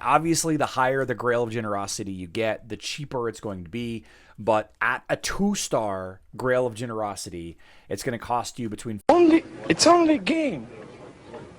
Obviously, the higher the Grail of Generosity you get, the cheaper it's going to be. But at a 2-star Grail of Generosity, it's going to cost you between... It's only a game.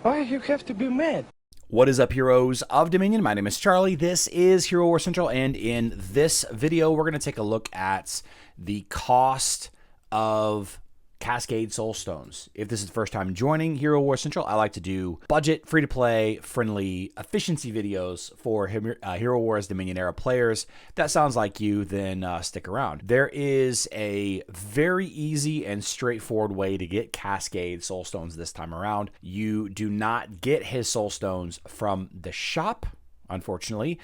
Why you have to be mad? What is up, heroes of Dominion? My name is Charlie. This is Hero War Central, and in this video, we're going to take a look at the cost of Cascade Soulstones. If this is the first time joining Hero War Central, I like to do budget, free-to-play, friendly, efficiency videos for Hero Wars Dominion era players. If that sounds like you, then stick around. There is a very easy and straightforward way to get Cascade Soulstones this time around. You do not get his Soulstones from the shop, unfortunately.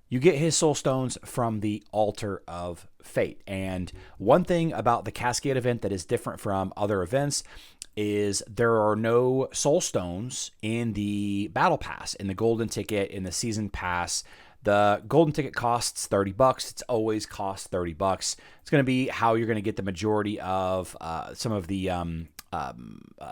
You get his Soulstones from the Altar of Fate. And one thing about the Cascade event that is different from other events is there are no Soulstones in the Battle Pass, in the Golden Ticket, in the Season Pass. The Golden Ticket costs $30. It's always cost $30. It's going to be how you're going to get the majority of some of the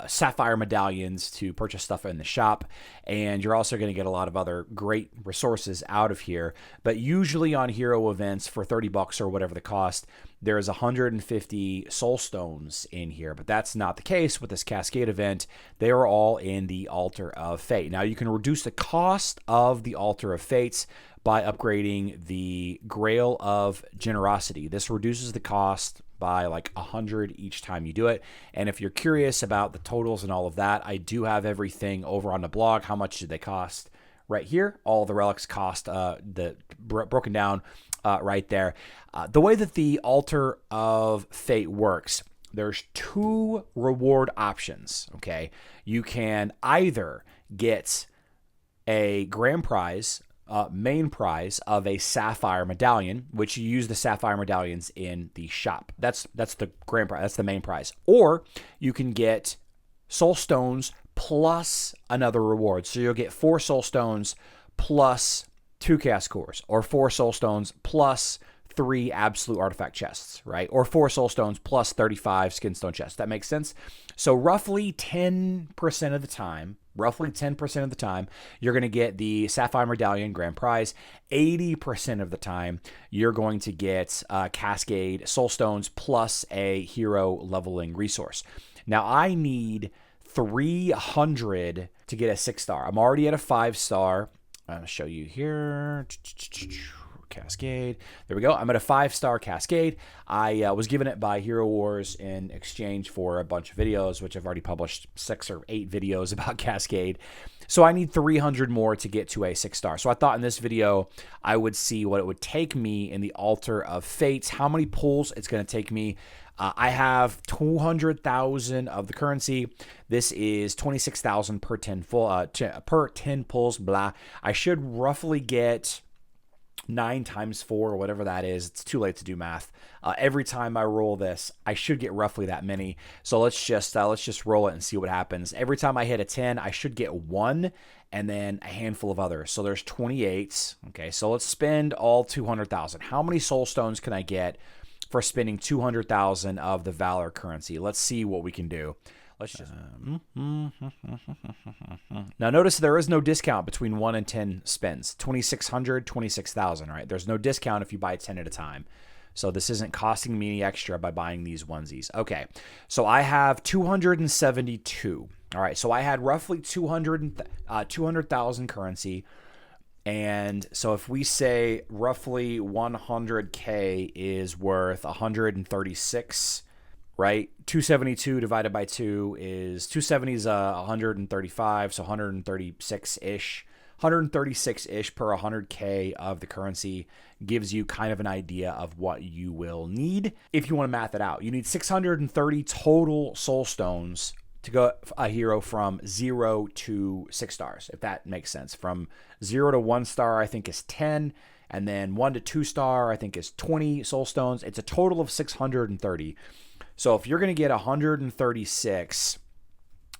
sapphire medallions to purchase stuff in the shop, and you're also going to get a lot of other great resources out of here. But usually on hero events for $30 or whatever the cost, there's 150 Soulstones in here, but that's not the case with this Cascade event. They are all in the Altar of Fate. Now you can reduce the cost of the Altar of Fates by upgrading the Grail of Generosity. This reduces the cost by like 100 each time you do it. And if you're curious about the totals and all of that, I do have everything over on the blog. How much did they cost? Right here, all the relics cost, broken down right there. The way that the Altar of Fate works, there's two reward options, okay? You can either get a grand prize, main prize of a sapphire medallion, which you use the sapphire medallions in the shop. That's the grand prize. That's the main prize. Or you can get Soulstones plus another reward. So you'll get 4 Soulstones plus 2 Chaos Cores, or 4 Soulstones plus 3 absolute artifact chests, right? Or 4 Soulstones plus 35 skinstone chests. That makes sense? So roughly 10% of the time, you're going to get the Sapphire Medallion Grand Prize. 80% of the time, you're going to get Cascade Soulstones plus a hero leveling resource. Now, I need 300 to get a 6-star. I'm already at a 5-star. I'll show you here. Cascade. There we go. I'm at a 5-star Cascade. I was given it by Hero Wars in exchange for a bunch of videos, which I've already published 6 or 8 videos about Cascade. So I need 300 more to get to a 6-star. So I thought in this video, I would see what it would take me in the Altar of Fates, how many pulls it's going to take me. I have 200,000 of the currency. This is 26,000 per 10 pulls. Blah. I should roughly get 9 times 4 or whatever that is. It's too late to do math. Every time I roll this, I should get roughly that many. So let's just roll it and see what happens. Every time I hit a 10, I should get 1 and then a handful of others. So there's 28. Okay, so let's spend all 200,000. How many Soulstones can I get for spending 200,000 of the Valor currency? Let's see what we can do. Let's just... Now, notice there is no discount between 1 and 10 spins. 2,600, 26,000, right? There's no discount if you buy 10 at a time. So this isn't costing me any extra by buying these onesies. Okay, so I have 272. All right, so I had roughly 200,000 currency. And so if we say roughly 100K is worth 136, right? 272 divided by 2 is 270 is 135, so 136-ish. 136-ish per 100K of the currency gives you kind of an idea of what you will need. If you want to math it out, you need 630 total Soulstones to go a hero from 0 to 6 stars, if that makes sense. From 0 to 1 star, I think is 10. And then 1 to 2 star, I think is 20 Soulstones. It's a total of 630. So if you're going to get 136,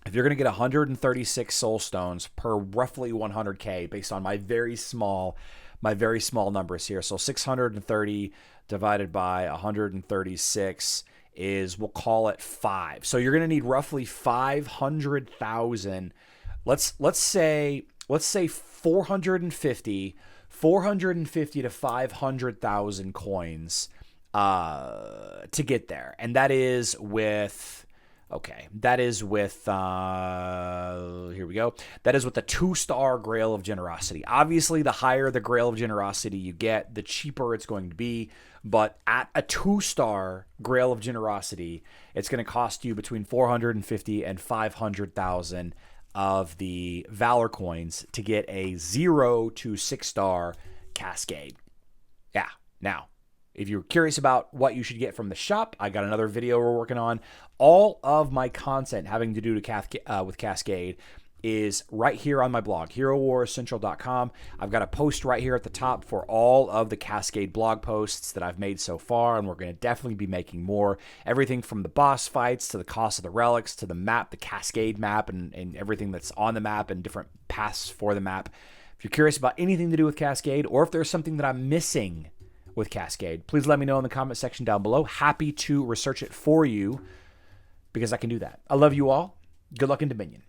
Soulstones per roughly 100K based on my very small numbers here. So 630 divided by 136 is, we'll call it 5. So you're going to need roughly 500,000. Let's say 450 450 to 500,000 coins to get there. And that is with, here we go. That is with the 2-star Grail of Generosity. Obviously, the higher the Grail of Generosity you get, the cheaper it's going to be. But at a 2-star Grail of Generosity, it's going to cost you between 450 and 500,000 of the Valor coins to get a 0 to 6-star Cascade. Yeah. Now, if you're curious about what you should get from the shop, I got another video we're working on. All of my content having to do with Cascade is right here on my blog, HeroWarsCentral.com. I've got a post right here at the top for all of the Cascade blog posts that I've made so far, and we're going to definitely be making more. Everything from the boss fights to the cost of the relics to the map, the Cascade map, and everything that's on the map and different paths for the map. If you're curious about anything to do with Cascade, or if there's something that I'm missing with Cascade, please let me know in the comment section down below. Happy to research it for you because I can do that. I love you all. Good luck in Dominion.